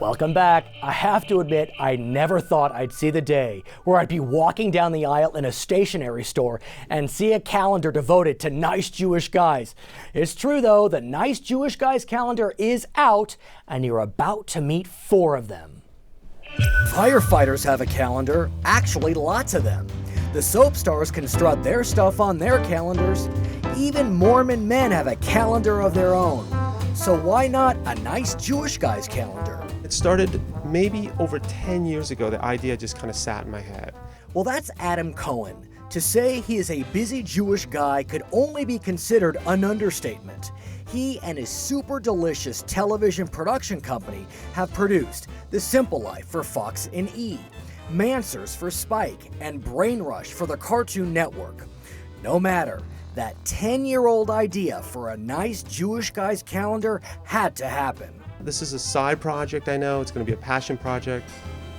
Welcome back. I have to admit, I never thought I'd see the day where I'd be walking down the aisle in a stationery store and see a calendar devoted to nice Jewish guys. It's true though, the Nice Jewish Guys calendar is out and you're about to meet 4 of them. Firefighters have a calendar, actually lots of them. The soap stars can strut their stuff on their calendars. Even Mormon men have a calendar of their own. So why not a Nice Jewish Guys calendar? It started maybe over 10 years ago. The idea just kind of sat in my head. Well, that's Adam Cohen. To say he is a busy Jewish guy could only be considered an understatement. He and his super delicious television production company have produced The Simple Life for Fox and E, Mansers for Spike, and Brain Rush for the Cartoon Network. No matter, that 10-year-old idea for a Nice Jewish Guys calendar had to happen. This is a side project, I know. It's going to be a passion project,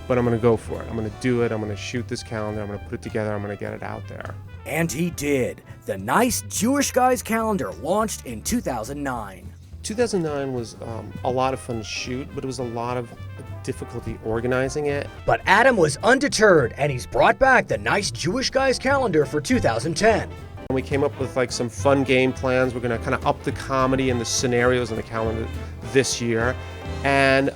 but I'm going to go for it. I'm going to do it. I'm going to shoot this calendar. I'm going to put it together. I'm going to get it out there. And he did. The Nice Jewish Guys calendar launched in 2009. 2009 was a lot of fun to shoot, but it was a lot of difficulty organizing it. But Adam was undeterred, and he's brought back the Nice Jewish Guys calendar for 2010. And we came up with like some fun game plans. We're going to kind of up the comedy and the scenarios in the calendar this year. And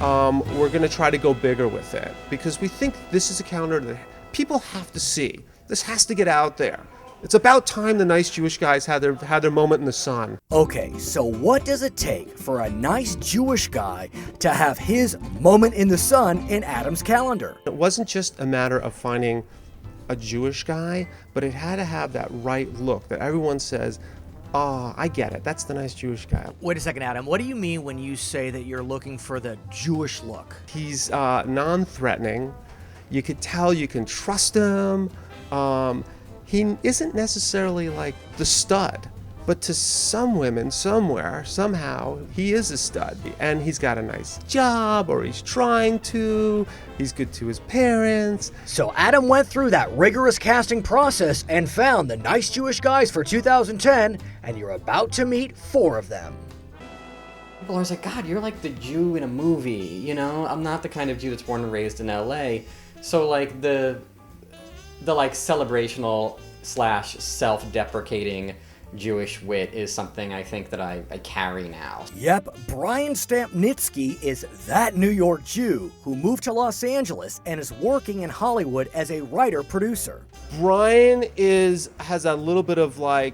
we're going to try to go bigger with it because we think this is a calendar that people have to see. This has to get out there. It's about time the Nice Jewish Guys had their moment in the sun. Okay, so what does it take for a nice Jewish guy to have his moment in the sun in Adam's calendar? It wasn't just a matter of finding a Jewish guy, but it had to have that right look that everyone says, oh, I get it. That's the nice Jewish guy. Wait a second, Adam. What do you mean when you say that you're looking for the Jewish look? He's non-threatening. You could tell you can trust him. He isn't necessarily like the stud, but to some women, somewhere, somehow, he is a stud. And he's got a nice job, or he's trying to. He's good to his parents. So Adam went through that rigorous casting process and found the Nice Jewish Guys for 2010, and you're about to meet 4 of them. People are always like, God, you're like the Jew in a movie, you know? I'm not the kind of Jew that's born and raised in LA. So like the like celebrational / self-deprecating Jewish wit is something I think that I carry now. Yep, Brian Stampnitsky is that New York Jew who moved to Los Angeles and is working in Hollywood as a writer-producer. Brian has a little bit of like,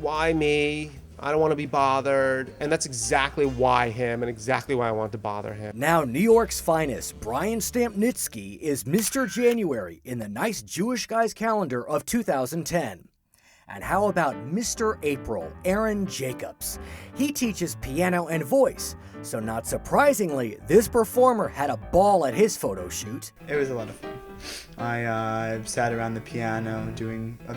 why me? I don't want to be bothered. And that's exactly why him and exactly why I want to bother him. Now, New York's finest, Brian Stampnitsky, is Mr. January in the Nice Jewish Guys calendar of 2010. And how about Mr. April, Aaron Jacobs? He teaches piano and voice, so not surprisingly, this performer had a ball at his photo shoot. It was a lot of fun. I sat around the piano doing a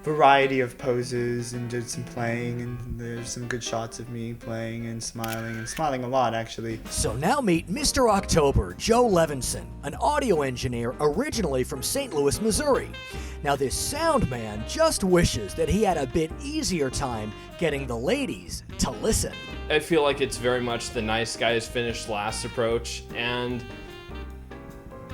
variety of poses and did some playing, and there's some good shots of me playing and smiling a lot actually. So now meet Mr. October, Joe Levinson, an audio engineer originally from St. Louis, Missouri. Now this sound man just wishes that he had a bit easier time getting the ladies to listen. I feel like it's very much the nice guys finish last approach, and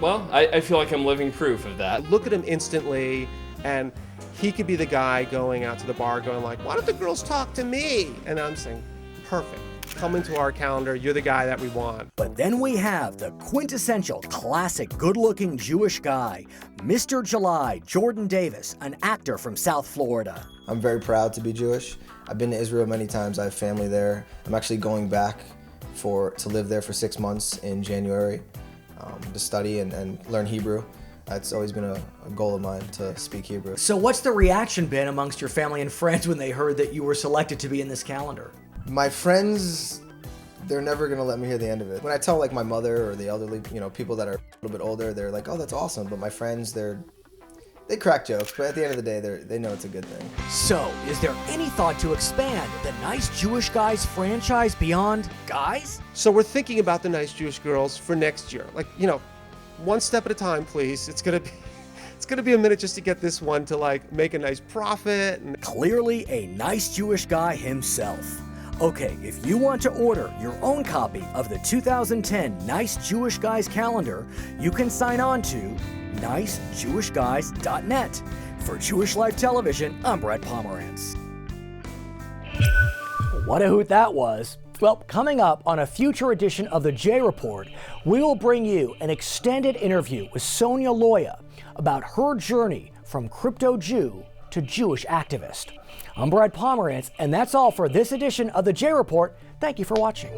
well, I feel like I'm living proof of that. Look at him instantly, and he could be the guy going out to the bar going like, why don't the girls talk to me? And I'm saying, perfect. Come into our calendar. You're the guy that we want. But then we have the quintessential classic good-looking Jewish guy, Mr. July, Jordan Davis, an actor from South Florida. I'm very proud to be Jewish. I've been to Israel many times. I have family there. I'm actually going back to live there for 6 months in January to study and learn Hebrew. It's always been a goal of mine to speak Hebrew. So what's the reaction been amongst your family and friends when they heard that you were selected to be in this calendar? My friends, they're never gonna let me hear the end of it. When I tell like my mother or the elderly, people that are a little bit older, they're like, oh, that's awesome. But my friends, they crack jokes, but at the end of the day, they know it's a good thing. So, is there any thought to expand the Nice Jewish Guys franchise beyond guys? So we're thinking about the nice Jewish girls for next year. Like, one step at a time, please. It's gonna be a minute just to get this one to like make a nice profit. Clearly a nice Jewish guy himself. Okay, if you want to order your own copy of the 2010 Nice Jewish Guys calendar, you can sign on to nicejewishguys.net. For Jewish Life Television, I'm Brad Pomerance. What a hoot that was. Well, coming up on a future edition of the J Report, we will bring you an extended interview with Sonia Loya about her journey from crypto Jew to Jewish activist. I'm Brad Pomerance, and that's all for this edition of the J Report. Thank you for watching.